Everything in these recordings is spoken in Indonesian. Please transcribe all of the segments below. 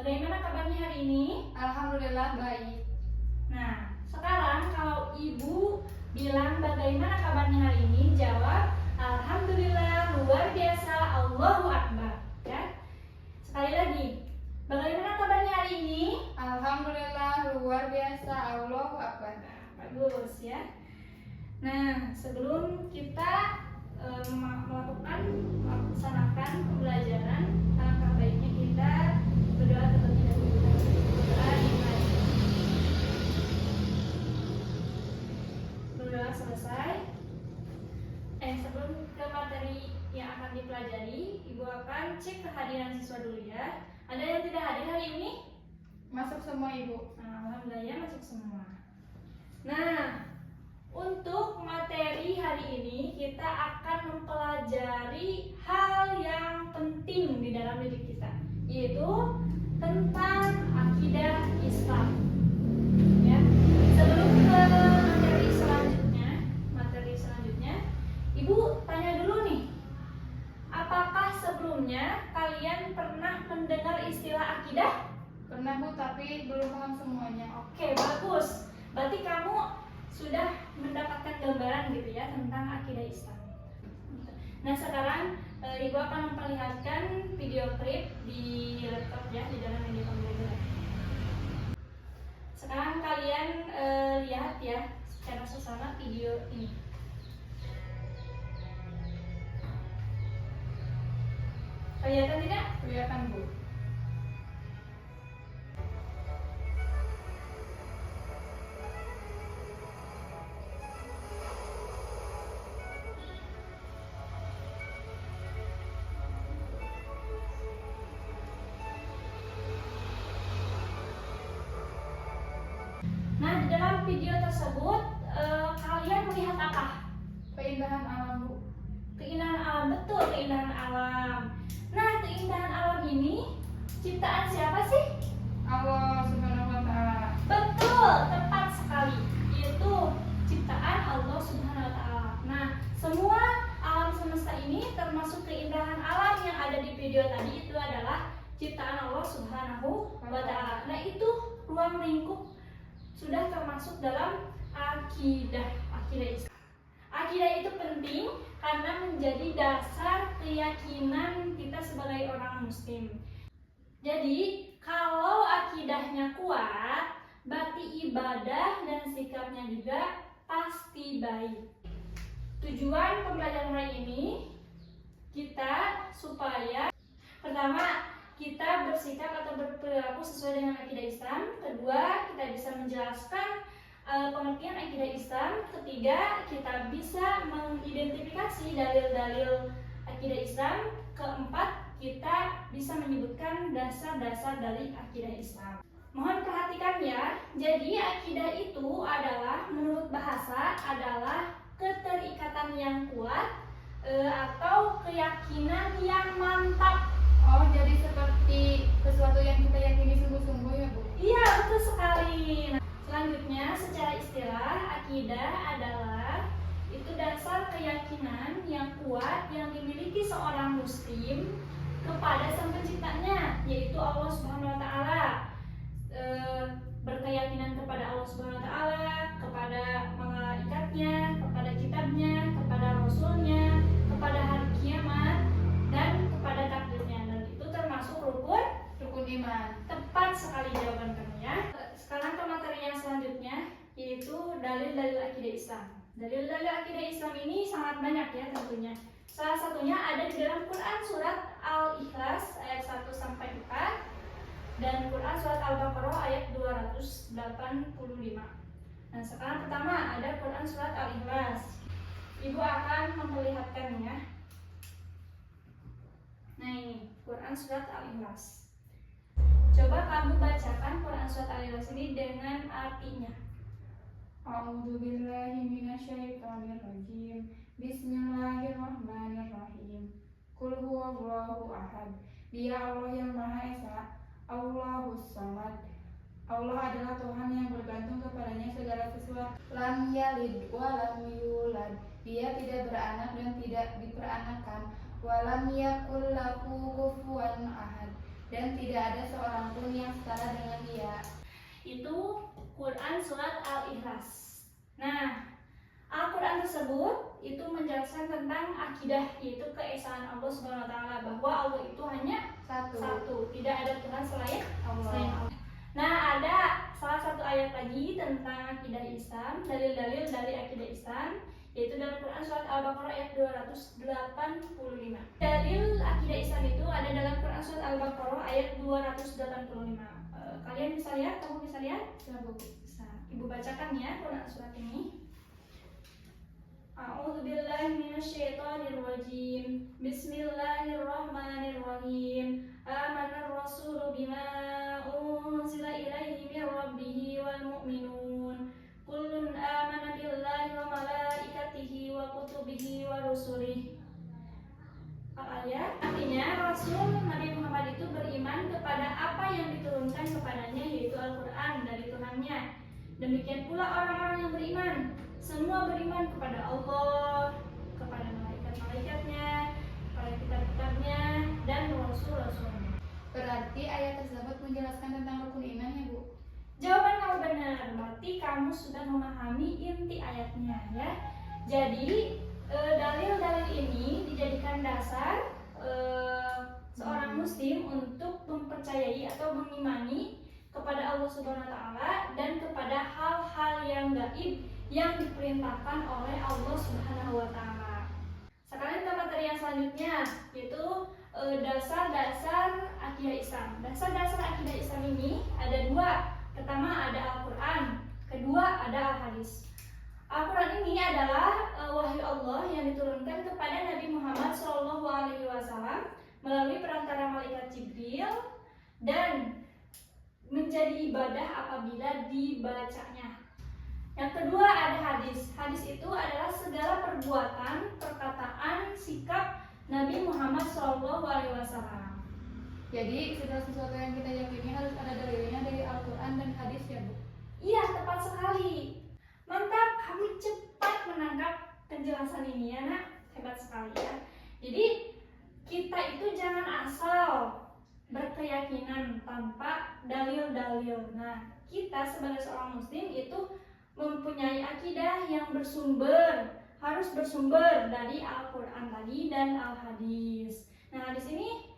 Bagaimana kabarnya hari ini? Alhamdulillah baik. Nah, sekarang kalau ibu bilang bagaimana kabarnya hari ini, jawab Alhamdulillah luar biasa, Allahu Akbar. Ya. Sekali lagi, bagaimana kabarnya hari ini? Alhamdulillah luar biasa, Allahu Akbar. Nah, bagus ya. Nah, sebelum kita melaksanakan pembelajaran, alangkah baiknya kita berdoa terlebih dahulu. Berdoa selesai. Sebelum ke materi yang akan dipelajari, ibu akan cek kehadiran siswa dulu ya. Ada yang tidak hadir hari ini? Masuk semua ibu. Nah, alhamdulillah ya, masuk semua. Nah, untuk materi hari ini kita akan mempelajari hal yang penting di dalam diri kita, yaitu tentang akidah Islam. Ya. Sebelum ke materi selanjutnya, Ibu tanya dulu nih, apakah sebelumnya kalian pernah mendengar istilah akidah? Pernah Bu, tapi belum paham semuanya. Oke, bagus. Berarti kamu sudah mendapatkan gambaran gitu ya tentang akidah Islam. Nah, sekarang Ibu akan memperlihatkan video klip di laptop ya, di dalam media pembelajaran. Sekarang kalian lihat ya secara sesama video ini. Kelihatan tidak? Kelihatan Bu. Nah, di dalam video tersebut kalian melihat apa? Keindahan alam Bu. Keindahan alam, betul, keindahan alam. Nah, keindahan alam ini ciptaan siapa sih? Allah Subhanahu wa Ta'ala. Betul, tepat sekali. Yaitu ciptaan Allah Subhanahu wa Ta'ala. Nah, semua alam semesta ini termasuk keindahan alam yang ada di video tadi itu adalah ciptaan Allah Subhanahu wa Ta'ala. Nah, itu ruang lingkup sudah termasuk dalam akidah Islam. Akidah itu penting karena menjadi dasar keyakinan kita sebagai orang muslim. Jadi, kalau akidahnya kuat, berarti ibadah dan sikapnya juga pasti baik. Tujuan pembelajaran hari ini kita supaya pertama kita bersikap atau berperilaku sesuai dengan akidah Islam. Kedua, kita bisa menjelaskan pengertian akidah Islam. Ketiga, kita bisa mengidentifikasi dalil-dalil akidah Islam. Keempat, kita bisa menyebutkan dasar-dasar dari akidah Islam. Mohon perhatikan ya. Jadi akidah itu adalah menurut bahasa adalah keterikatan yang kuat atau keyakinan yang mantap. Oh, jadi seperti sesuatu yang kita yakini sungguh-sungguh ya Bu? Iya, betul sekali. Nah, selanjutnya secara istilah akidah adalah itu dasar keyakinan yang kuat yang dimiliki seorang muslim kepada sang penciptanya, yaitu Allah Subhanahu wa Ta'ala. Berkeyakinan kepada Allah Subhanahu wa Ta'ala, kepada malaikatnya, kepada kitabnya, kepada rasulnya, kepada hari kiamat, dan kepada takdirnya. Dan itu termasuk rukun iman. Tepat sekali jawaban kamu ya. Sekarang ke materi yang selanjutnya, yaitu dalil-dalil akidah Islam. Dalil-dalil akidah Islam ini sangat banyak ya tentunya. Salah satunya ada di dalam Quran surat Al-Ikhlas ayat 1 sampai 4 dan Quran surat Al-Baqarah ayat 285. Nah, sekarang pertama ada Quran surat Al-Ikhlas. Ibu akan memperlihatkannya. Nah, ini Quran surat Al-Ikhlas. Coba kamu bacakan Quran surat Al-Ikhlas ini dengan artinya. A'udzubillahi minasyaitonirrajim. Bismillahirrahmanirrahim. Qul huwallahu ahad. Dia Allah yang Maha Esa. Allahus Samad. Allah adalah Tuhan yang bergantung kepadanya segala sesuatu. Lam yalid wa lam yulad. Dia tidak beranak dan tidak diperanakkan. Wa lam yakul lahu kufuwan ahad. dan tidak ada seorang pun yang setara dengan Dia. Itu Quran surat Al-Ikhlas. Nah, Al-Quran tersebut itu menjelaskan tentang akidah, yaitu keesaan Allah Subhanahu wa taala, bahwa Allah itu hanya satu, tidak ada Tuhan selain Allah. Nah, ada salah satu ayat lagi tentang akidah Islam, dalil-dalil dari akidah Islam, yaitu dalam Quran surat Al-Baqarah ayat 285. Dalil akidah Islam itu ada dalam Quran surat Al-Baqarah ayat 285. Kalian bisa lihat? Kamu bisa lihat? Bisa. Ibu bacakan ya Quran surat ini. A'udzu billahi minasyaitonir rajim. Bismillahirrahmanirrahim. Amanar rasulu bima unzila ilaihi min rabbih wal mu'minun. Kullun amana billahi wa malaikatihi wa kutubihi wa rusulihi. Ayat artinya Rasul Nabi Muhammad itu beriman kepada apa yang diturunkan kepadanya, yaitu Al-Quran dari Tuhannya. Demikian pula orang-orang yang beriman, semua beriman kepada Allah, kepada malaikat-malaikatnya, kepada kitab-kitabnya, dan rasul-rasulnya. Berarti ayat tersebut menjelaskan tentang rukun iman ya Bu? Jawaban kamu benar, berarti kamu sudah memahami inti ayatnya ya. Jadi dalil-dalil ini dijadikan dasar seorang muslim untuk mempercayai atau mengimani kepada Allah Subhanahu wa taala dan kepada hal-hal yang gaib yang diperintahkan oleh Allah Subhanahu wa taala. Sekarang ke materi yang selanjutnya, yaitu dasar-dasar akidah Islam. Dasar-dasar akidah Islam ini ada dua. Pertama ada Al-Quran, kedua ada Al-Hadis. Al-Quran ini adalah wahyu Allah yang diturunkan kepada Nabi Muhammad SAW melalui perantara malaikat Jibril dan menjadi ibadah apabila dibacanya. Yang kedua ada hadis. Hadis itu adalah segala perbuatan, perkataan, sikap Nabi Muhammad SAW. Jadi segala sesuatu yang kita yakini harus ada dalilnya dari Al-Quran dan hadis ya Bu? Iya, tepat sekali. Mantap, kamu cepat menangkap penjelasan ini ya nak. Hebat sekali ya. Jadi kita itu jangan asal berkeyakinan tanpa dalil-dalil. Nah, kita sebagai seorang muslim itu mempunyai akidah yang harus bersumber dari Al-Quran tadi dan Al-Hadis. Nah, di sini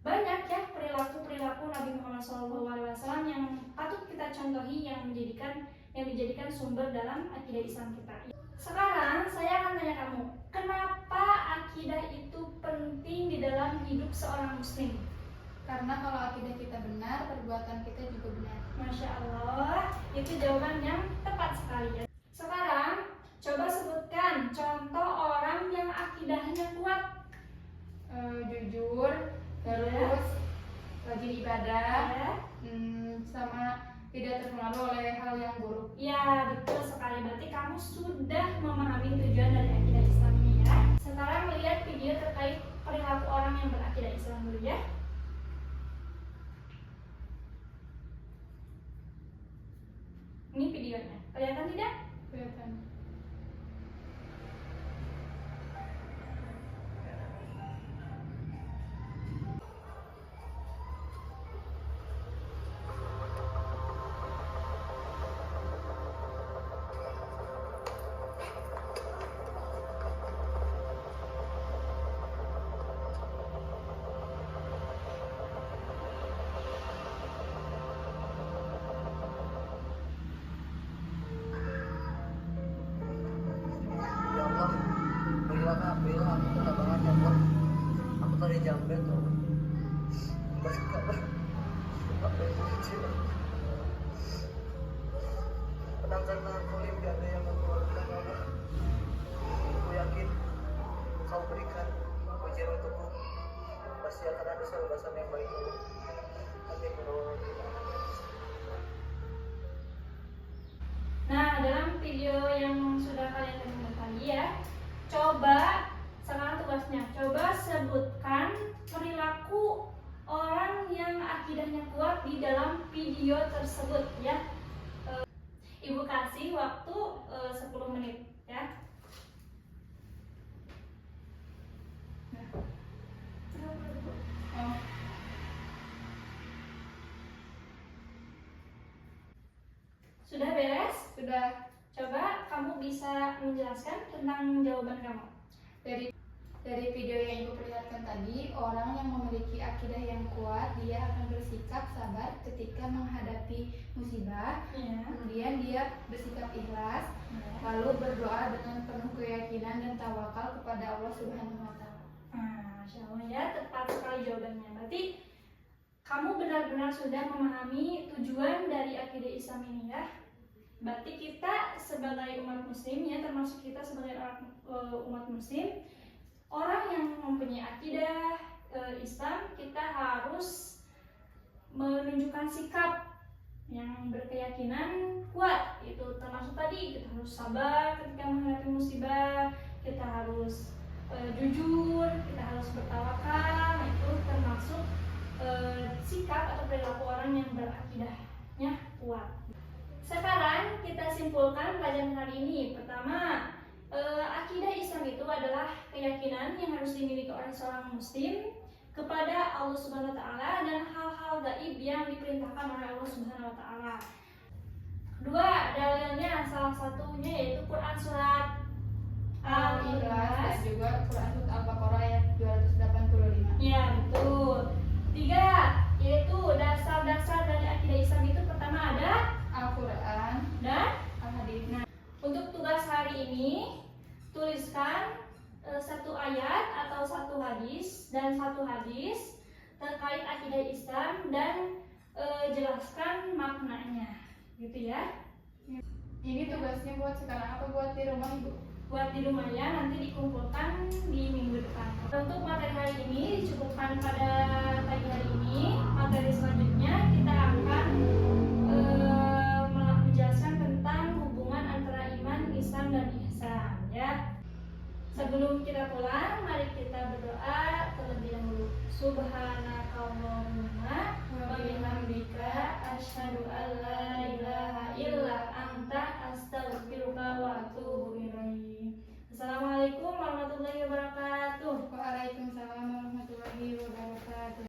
banyak ya perilaku Nabi Muhammad SAW yang patut kita contohi, yang dijadikan sumber dalam akidah Islam kita. Sekarang saya akan tanya kamu, kenapa akidah itu penting di dalam hidup seorang muslim? Karena kalau akidah kita benar, perbuatan kita juga benar. Masya Allah, itu jawaban yang tepat sekali ya. Sekarang coba sebutkan contoh orang yang akidahnya kuat. Jujur, terus rajin ibadah, Ya. sama tidak terpengaruh oleh hal yang buruk. Ya, betul sekali. Berarti kamu sudah memahami tujuan dari akidah Islam ini ya. Sekarang lihat video terkait perilaku orang yang berakidah Islam dulu ya. Ini videonya. Kelihatan tidak? Kelihatan. Bilang aku kena banget ya bro, aku tadi jamret tuh bas kabar apa yang kecil penangkan aku ini gak ada yang mengeluarkan Allah. Aku yakin kau berikan ujian untukku, pasti akan ada balasan yang baik. Amin. Nah, dalam video yang sudah kalian tonton tadi ya, coba sekarang tugasnya, coba sebutkan perilaku orang yang akidahnya kuat di dalam video tersebut ya. Ibu kasih waktu 10 menit ya. Sudah beres? Sudah. Coba kamu bisa menjelaskan tentang jawaban kamu. Dari video yang Ibu perlihatkan tadi, orang yang memiliki akidah yang kuat, dia akan bersikap sabar ketika menghadapi musibah. Ya. Kemudian dia bersikap ikhlas, lalu berdoa dengan penuh keyakinan dan tawakal kepada Allah Subhanahu wa Ta'ala. Masya Allah ya, tepat sekali jawabannya. Berarti kamu benar-benar sudah memahami tujuan dari akidah Islam ini ya. Berarti kita sebagai umat muslim ya, termasuk kita sebagai umat muslim, orang yang mempunyai akidah Islam, kita harus menunjukkan sikap yang berkeyakinan kuat. Itu termasuk tadi kita harus sabar ketika menghadapi musibah, kita harus jujur, kita harus bertawakal. Itu termasuk sikap atau perilaku orang yang berakidahnya kuat. Sekarang kita simpulkan pelajaran hari ini. Pertama, akidah Islam itu adalah keyakinan yang harus dimiliki oleh seorang muslim kepada Allah Subhanahu wa Ta'ala dan hal-hal gaib yang diperintahkan oleh Allah Subhanahu wa Ta'ala. Kedua, dalilnya salah satunya yaitu Quran surat Al-Ikhlas dan juga Quran surat Al-Baqarah ayat 285. Ya, betul. Tiga, yaitu dasar-dasar dari akidah Islam itu pertama ada Al-Quran dan Al-Hadis. Nah, untuk tugas hari ini tuliskan satu ayat atau satu hadis terkait akidah Islam dan jelaskan maknanya, gitu ya. Ini tugasnya buat sekarang apa buat di rumah Ibu? Buat di rumah ya, nanti dikumpulkan di minggu depan. Untuk materi hari ini dicukupkan pada pagi hari ini. Materi selanjutnya kita akan menjelaskan tentang hubungan antara iman, Islam dan ihsan ya. Sebelum kita pulang, mari kita berdoa terlebih dahulu. Subhanakallahumma wa bihamdika asyhadu an la